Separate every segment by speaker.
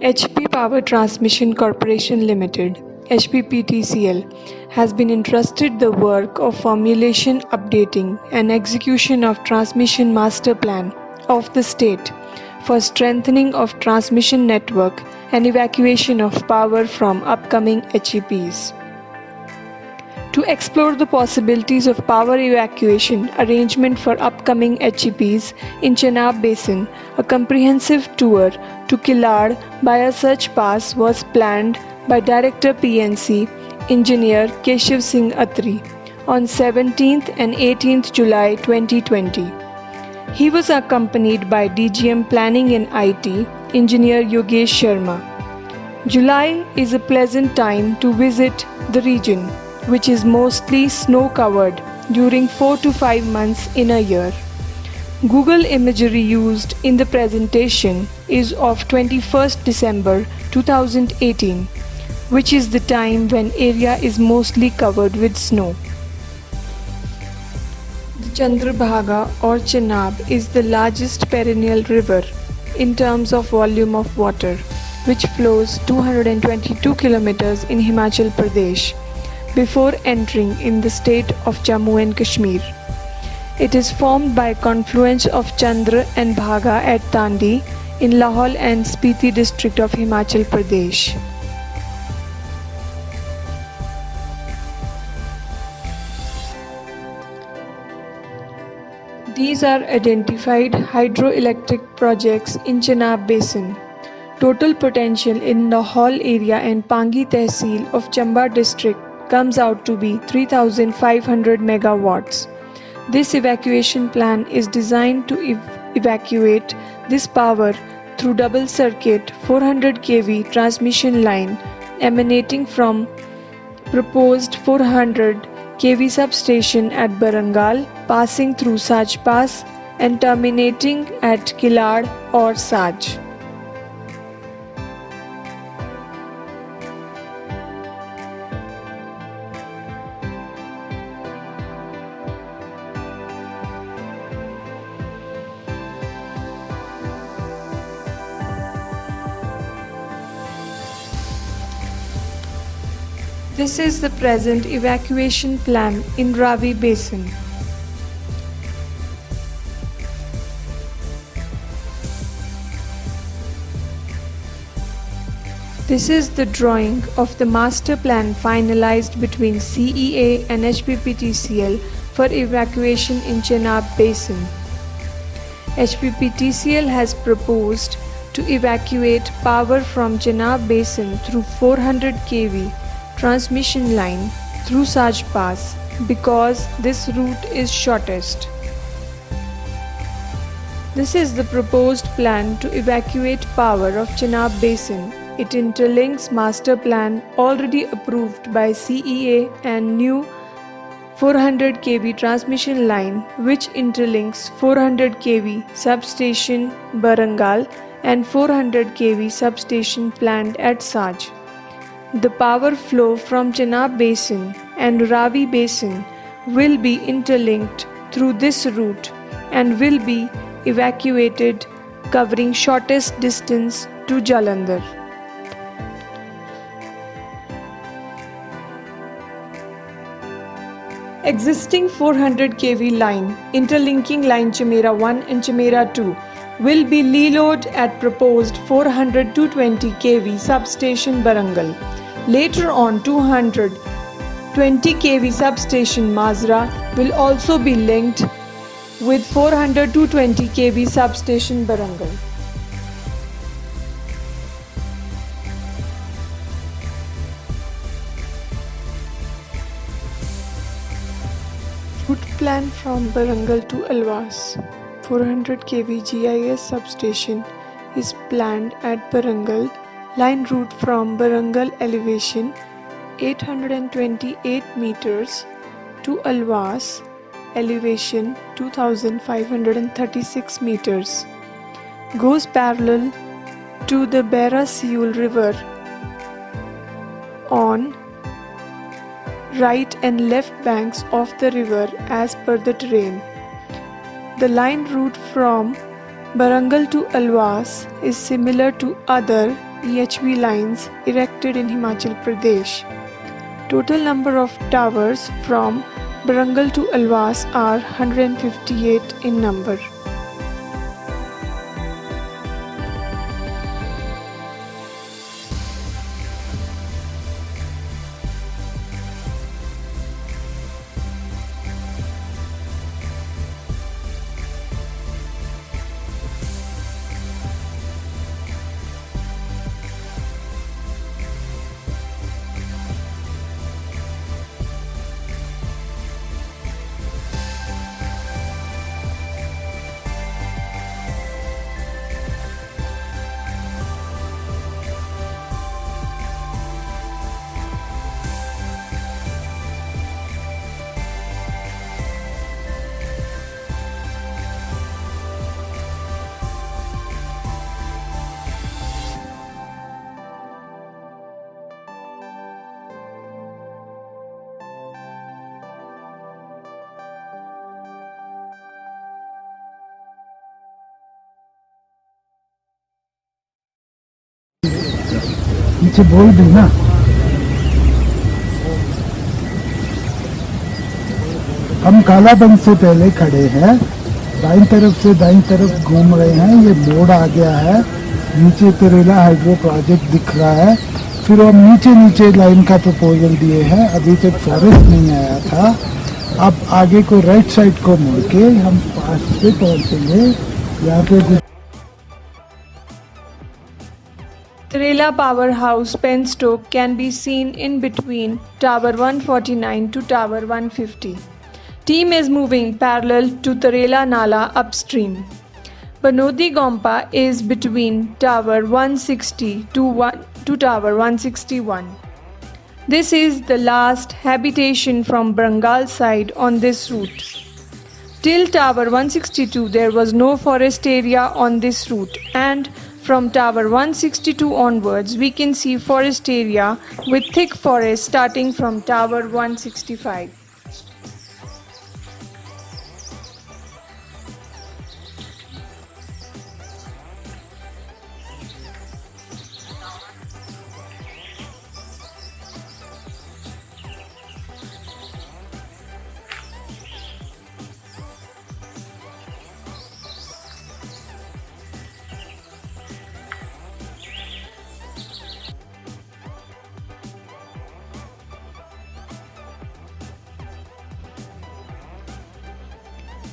Speaker 1: HP Power Transmission Corporation Limited (HPPTCL) has been entrusted the work of formulation, updating, and execution of Transmission Master Plan of the state for strengthening of transmission network and evacuation of power from upcoming HEPs. To explore the possibilities of power evacuation arrangement for upcoming HEPs in Chenab Basin, a comprehensive tour to Kilad by Such Pass was planned by Director PNC Engineer Keshav Singh Atri on 17th and 18th July 2020. He was accompanied by DGM Planning and IT Engineer Yogesh Sharma. July is a pleasant time to visit the region, which is mostly snow-covered during 4 to 5 months in a year. Google imagery used in the presentation is of 21st December 2018, which is the time when area is mostly covered with snow. The Chandrabhaga or Chenab is the largest perennial river in terms of volume of water, which flows 222 kilometers in Himachal Pradesh before entering in the state of Jammu and Kashmir. It is formed by confluence of Chandra and Bhaga at Tandi in Lahaul and Spiti district of Himachal Pradesh. These are identified hydroelectric projects in Chenab Basin. Total potential in Lahaul area and Pangi Tehsil of Chamba district comes out to be 3,500 megawatts. This evacuation plan is designed to evacuate this power through double circuit 400 kV transmission line emanating from proposed 400 kV substation at Barangal, passing through Saj Pass and terminating at Kilad or Saj. This is the present evacuation plan in Ravi Basin. This is the drawing of the master plan finalized between CEA and HPPTCL for evacuation in Chenab Basin. HPPTCL has proposed to evacuate power from Chenab Basin through 400 kV transmission line through Saj Pass because this route is shortest. This is the proposed plan to evacuate power of Chenab Basin. It interlinks master plan already approved by CEA and new 400 kV transmission line which interlinks 400 kV substation Barangal and 400 kV substation planned at Saj. The power flow from Chenab Basin and Ravi Basin will be interlinked through this route and will be evacuated covering shortest distance to Jalandhar. Existing 400 kV line interlinking line Chimera 1 and Chimera 2 will be reload at proposed 400-220 kV substation Barangal. Later on 220 kV substation Mazra will also be linked with 400-220 kV substation Barangal. Route plan from Barangal to Alwas. 400 kV GIS substation is planned at Barangal. Line route from Barangal elevation 828 meters to Alwas elevation 2536 meters. Goes parallel to the Bera Siul river on right and left banks of the river as per the terrain. The line route from Barangal to Alwas is similar to other EHV lines erected in Himachal Pradesh. Total number of towers from Barangal to Alwas are 158 in number.
Speaker 2: नीचे बोल दे ना। हम कालाबंग से पहले खड़े हैं, दाईं तरफ से दाईं तरफ घूम रहे हैं। ये मोड़ आ गया है, नीचे तरेला हाइड्रो प्रोजेक्ट दिख रहा है। फिर हम नीचे नीचे लाइन का प्रपोजल दिए हैं। अभी तक फॉरेस्ट नहीं आया था। अब आगे को राइट साइड को मुड़ के हम पास पे पहुंचेंगे। यहाँ पे
Speaker 1: Tarela Powerhouse Penstoke can be seen in between Tower 149 to Tower 150. Team is moving parallel to Tarela Nala upstream. Banodi Gompa is between Tower 160 to Tower 161. This is the last habitation from Barangal side on this route. Till Tower 162 there was no forest area on this route, and from Tower 162 onwards we can see forest area with thick forest starting from Tower 165.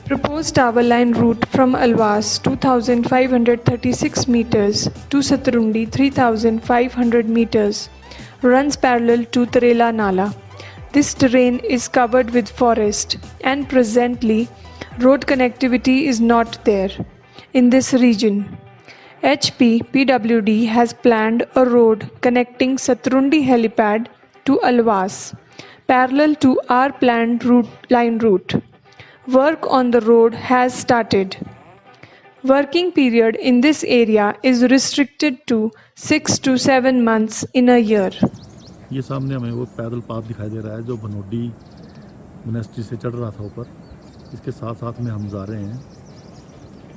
Speaker 1: Proposed tower line route from Alwas 2536 meters to Satrundi 3500 meters runs parallel to Tarela Nala. This terrain is covered with forest, and presently road connectivity is not there in this region. HP PWD has planned a road connecting Satrundi helipad to Alwas parallel to our planned line route. Work on the road has started. Working period in this area is restricted to 6 to 7 months in a year.
Speaker 3: ये सामने हमें वो पैदल path दिखाई दे रहा है जो भनोडी monastery से चढ़ रहा था ऊपर। इसके साथ साथ में हम जा रहे हैं।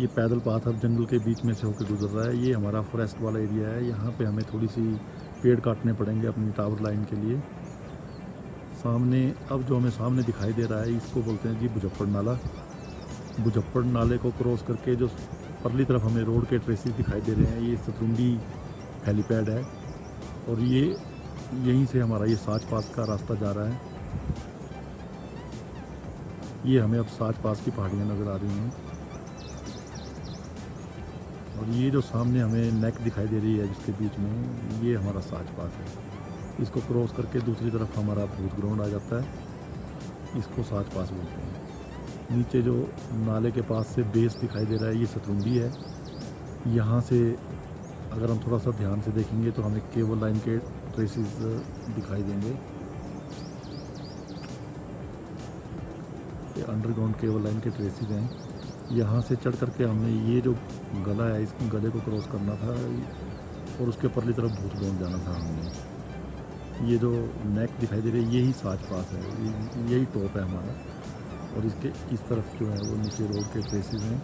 Speaker 3: ये पैदल पाथ अब जंगल के बीच में से होकर गुजर रहा है। ये हमारा फॉरेस्ट वाला एरिया है। यहाँ पे हमें थोड़ी सी पेड़ काटने पड़ेंगे अपनी टावर लाइन के लिए। सामने अब जो हमें सामने दिखाई दे रहा है इसको बोलते हैं जी बुझप्पड़ नाला। बुझप्पड़ नाले को क्रॉस करके जो परली तरफ हमें रोड के ट्रेसेस दिखाई दे रहे हैं, ये सतरुंडी हेलीपैड है और ये यहीं से हमारा ये साच पास का रास्ता जा रहा है। ये हमें अब साच पास की पहाड़ियाँ नज़र आ रही हैं और ये जो सामने हमें नेक दिखाई दे रही है जिसके बीच में, ये हमारा साच पास है। इसको क्रॉस करके दूसरी तरफ हमारा भूत ग्राउंड आ जाता है। इसको साच पास बोलते हैं। नीचे जो नाले के पास से बेस दिखाई दे रहा है ये सतरुंडी है। यहाँ से अगर हम थोड़ा सा ध्यान से देखेंगे तो हमें केबल लाइन के ट्रेसेस दिखाई देंगे। ये अंडरग्राउंड केबल लाइन के ट्रेसेस हैं। यहाँ से चढ़ करके हमने ये जो गला है इस गले को क्रॉस करना था और उसके परली तरफ भूत ग्राउंड जाना था हमने। ये जो नेक दिखाई दे रही है यही साच पास है, यही टॉप है हमारा और इसके इस तरफ जो है वो नीचे रोड के ट्रेसेस हैं।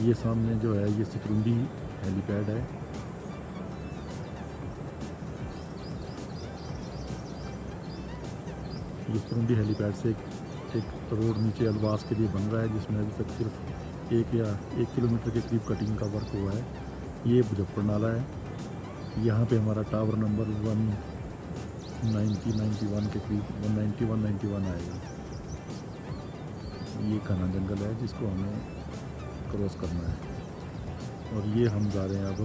Speaker 3: ये सामने जो है ये सतरुंडी हेलीपैड है। ये सतरुंडी हेलीपैड से एक रोड नीचे अलवास के लिए बन रहा है, जिसमें अभी तक सिर्फ 1 किलोमीटर के करीब कटिंग का वर्क हुआ है। ये मुजफ्फर नाला है। यहाँ पे हमारा टावर नंबर 191 के करीब 191 आएगा। ये घना जंगल है जिसको हमें क्रॉस करना है और ये हम जा रहे हैं अब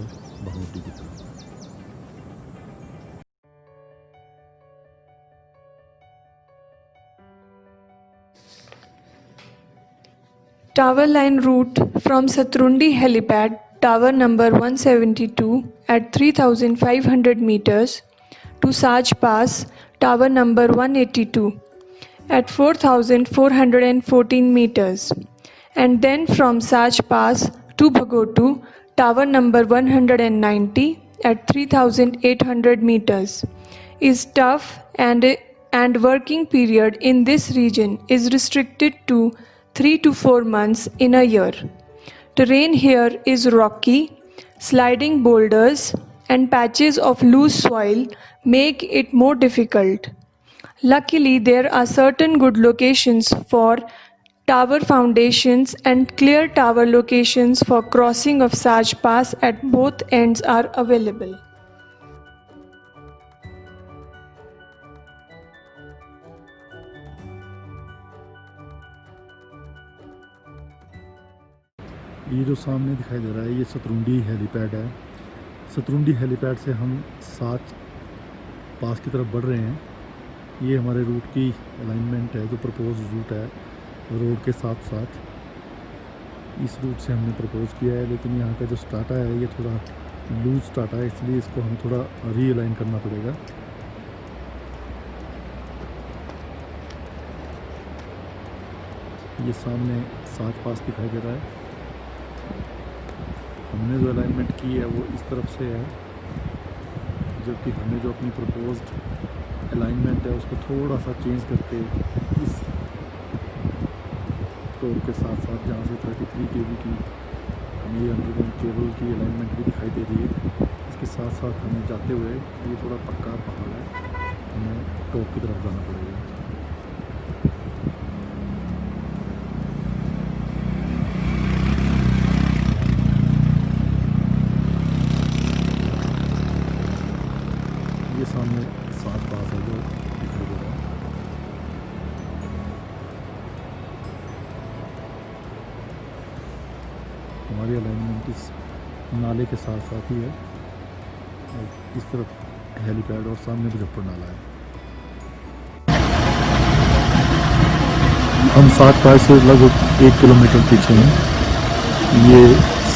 Speaker 3: भनोटी की तरफ।
Speaker 1: Tower line route from Satrundi helipad, tower number 172 at 3,500 meters to Saj Pass, tower number 182 at 4,414 meters, and then from Saj Pass to Bhagotu, tower number 190 at 3,800 meters, is tough and working period in this region is restricted to 3 to 4 months in a year. Terrain here is rocky, sliding boulders and patches of loose soil make it more difficult. Luckily, there are certain good locations for tower foundations and clear tower locations for crossing of Saj Pass at both ends are available.
Speaker 3: ये जो सामने दिखाई दे रहा है ये सतरुंडी helipad है। सतरुंडी helipad से हम साज पास की तरफ बढ़ रहे हैं। ये हमारे रूट की अलाइनमेंट है, जो प्रपोज रूट है रोड के साथ साथ। इस रूट से हमने प्रपोज किया है, लेकिन यहाँ का जो स्टाटा है ये थोड़ा लूज स्टाटा है, इसलिए इसको हमें थोड़ा रीअलाइन करना पड़ेगा। ये सामने साज पास दिखाई दे रहा है। हमने जो अलाइनमेंट की है वो इस तरफ से है, जबकि हमें जो अपनी प्रपोज्ड अलाइनमेंट है उसको थोड़ा सा चेंज करके इस टोर के साथ साथ जहाँ से 33 kV की हमें ये अंडरग्राउंड केबल की अलाइनमेंट भी दिखाई दे रही है, इसके साथ साथ हमें जाते हुए ये थोड़ा पक्का पहाड़ है, हमें टॉप की तरफ जाना पड़ेगा। ये सामने साज पास है जो दिखाई दे रहा है। हमारी अलाइनमेंट इस नाले के साथ साथ ही है, और इस तरफ हेलीपैड और सामने मुजफ्फर नाला है। हम साज पास से लगभग 1 किलोमीटर पीछे हैं। ये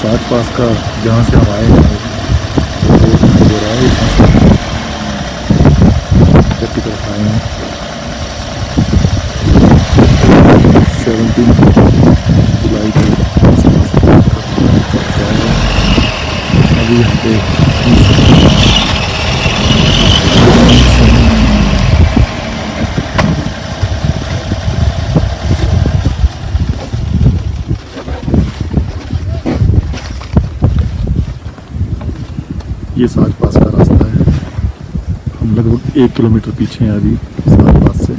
Speaker 3: साज पास का जहाँ से हम आए हैं वो दिखाई दे रहा है। यहाँ से की तरफ आए हैं 17 जुलाई के आसपास। अभी यहाँ पे ये साज पास का रास्ता है। हम लगभग 1 किलोमीटर पीछे हैं अभी साज पास से।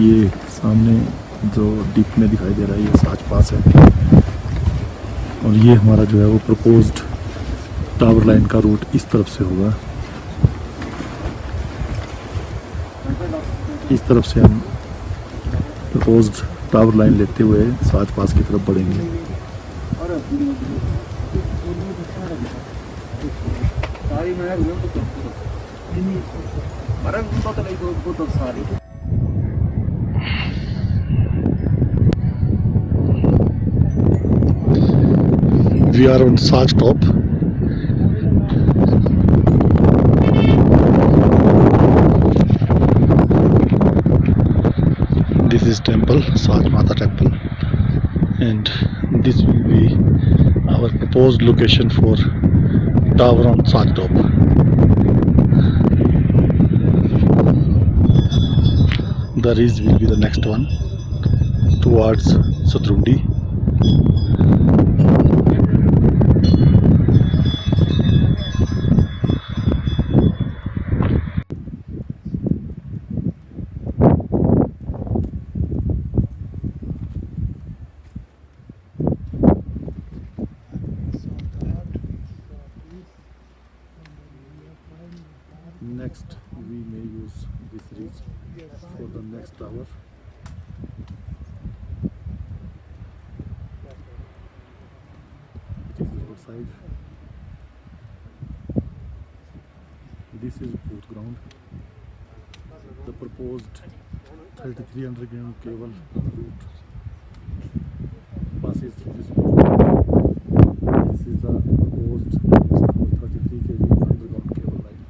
Speaker 3: ये सामने जो डीप में दिखाई दे रहा है ये साज पास है, और ये हमारा जो है वो प्रपोज्ड टावर लाइन का रूट इस तरफ से होगा। इस तरफ से हम प्रपोज्ड टावर लाइन लेते हुए साज पास की तरफ बढ़ेंगे। We are on Saj top. This is temple, Saj Mata temple, and this will be our proposed location for tower on Saj top. The ridge will be the next one towards Satrundi. for the next tower. Which is the road side. This is boat ground. The proposed 33 underground cable route passes through this boat ground. This is the proposed 33 kV underground cable line.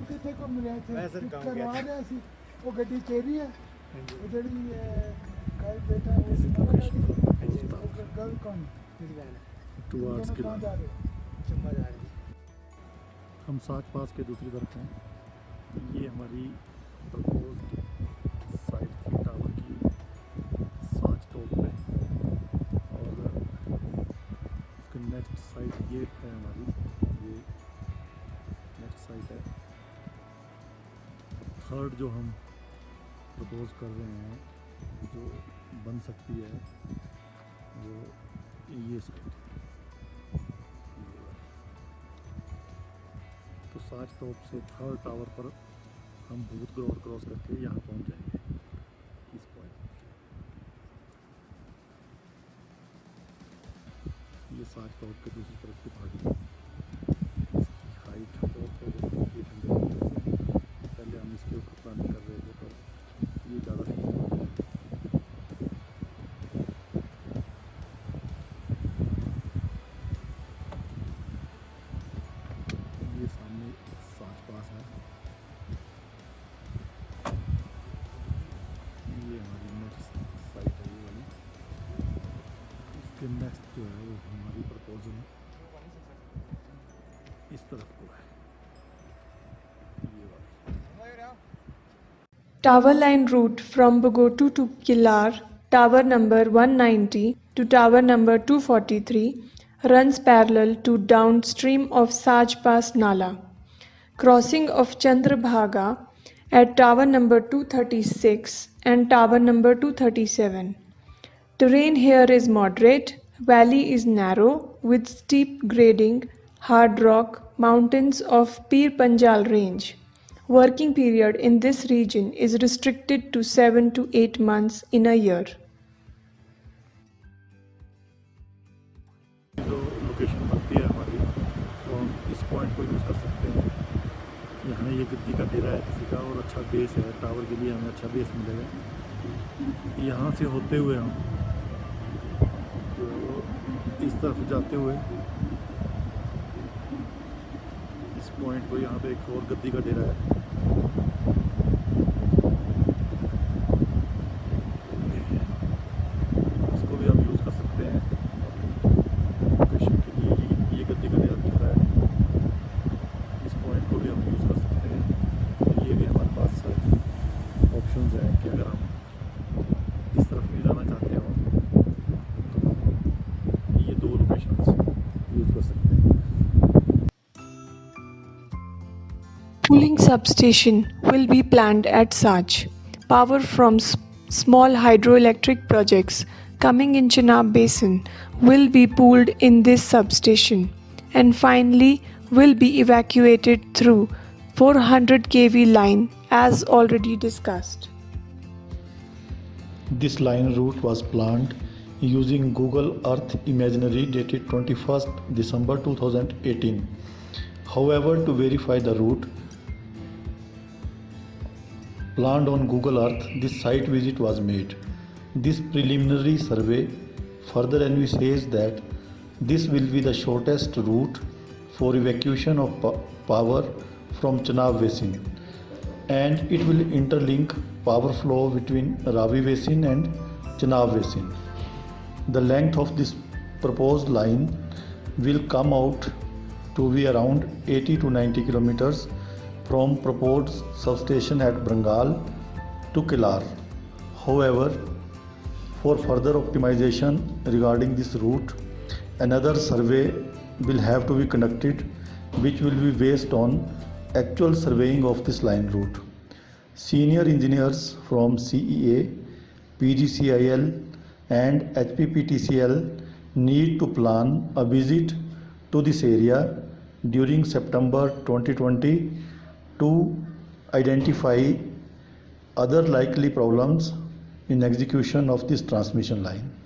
Speaker 2: किथे घूम रहे थे
Speaker 4: मैं sir गाँव गया
Speaker 2: करवा
Speaker 4: था।
Speaker 2: रहे सी वो गड्डी चेरी है वो जड़ी कल बेटा
Speaker 3: This is location for proposed tower
Speaker 2: girl कौन
Speaker 4: मेरी बहन है,
Speaker 3: towards
Speaker 2: कहाँ
Speaker 3: Kilar.
Speaker 2: जा रहे हो
Speaker 4: चंबा जा रही है।
Speaker 3: हम साच पास के दूसरी तरफ हैं। ये हमारी प्रपोज्ड साइट थी टावर की साच टॉप पे, और उसके नेक्स्ट साइट ये है हमारी, ये नेक्स्ट साइट है। थर्ड जो हम प्रपोज कर रहे हैं जो बन सकती है वो ये साइट है। तो साच टॉप से थर्ड टावर पर हम भूत ग्रोवर क्रॉस करके यहाँ पहुँच जाएंगे इस पॉइंट। ये साच टॉप के दूसरी तरफ की पहाड़ी है। इसकी हाइट 4,800 मीटर है। पहले हम इसके ऊपर प्लानिंग कर रहे थे पर ये ज़्यादा feasible है। ये सामने साच पास है। ये हमारी नेक्स्ट साइट है ये वाली। इसके नेक्स्ट जो है वो हमारी प्रपोजल इस तरफ को है, ये वाली।
Speaker 1: Tower line route from Bogotu to Kilar, tower number 190 to tower number 243 runs parallel to downstream of Saj Pass Nala. Crossing of Chandrabhaga at tower number 236 and tower number 237. Terrain here is moderate, valley is narrow with steep grading, hard rock, mountains of Pir Panjal range. Working period in this region is restricted to 7 to 8 months in a year.
Speaker 3: जो location बनती है हमारी तो हम इस point को use कर सकते हैं। यहाँ ये गद्दी का डेरा है किसी का और अच्छा बेस है, टावर के लिए हमें अच्छा बेस मिलेगा। यहाँ से होते हुए हम तो इस तरफ जाते हुए इस पॉइंट को, यहाँ पे एक और गद्दी का डेरा है, इसको भी हम यूज़ कर सकते हैं लोकेशन के लिए। ये गद्दी का डेरा दिख रहा है, इस पॉइंट को भी हम यूज़ कर सकते हैं। तो ये भी हमारे पास ऑप्शंस हैं कि अगर हम इस तरफ भी जाना चाहते हो तो ये दो लोकेशंस यूज़ कर सकते हैं।
Speaker 1: Pooling substation will be planned at Sach. Power from small hydroelectric projects coming in Chenab Basin will be pooled in this substation and finally will be evacuated through 400 kV line as already discussed.
Speaker 3: This line route was planned using Google Earth Imaginary dated 21st December 2018. However, to verify the route planned on Google Earth, this site visit was made. This preliminary survey further envisages that this will be the shortest route for evacuation of power from Chenab Basin, and it will interlink power flow between Ravi Basin and Chenab Basin. The length of this proposed line will come out to be around 80 to 90 kilometers from proposed substation at Brangal to Kilar. However, for further optimization regarding this route, another survey will have to be conducted, which will be based on actual surveying of this line route. Senior engineers from CEA, PGCIL and HPPTCL need to plan a visit to this area during September 2020 to identify other likely problems in execution of this transmission line.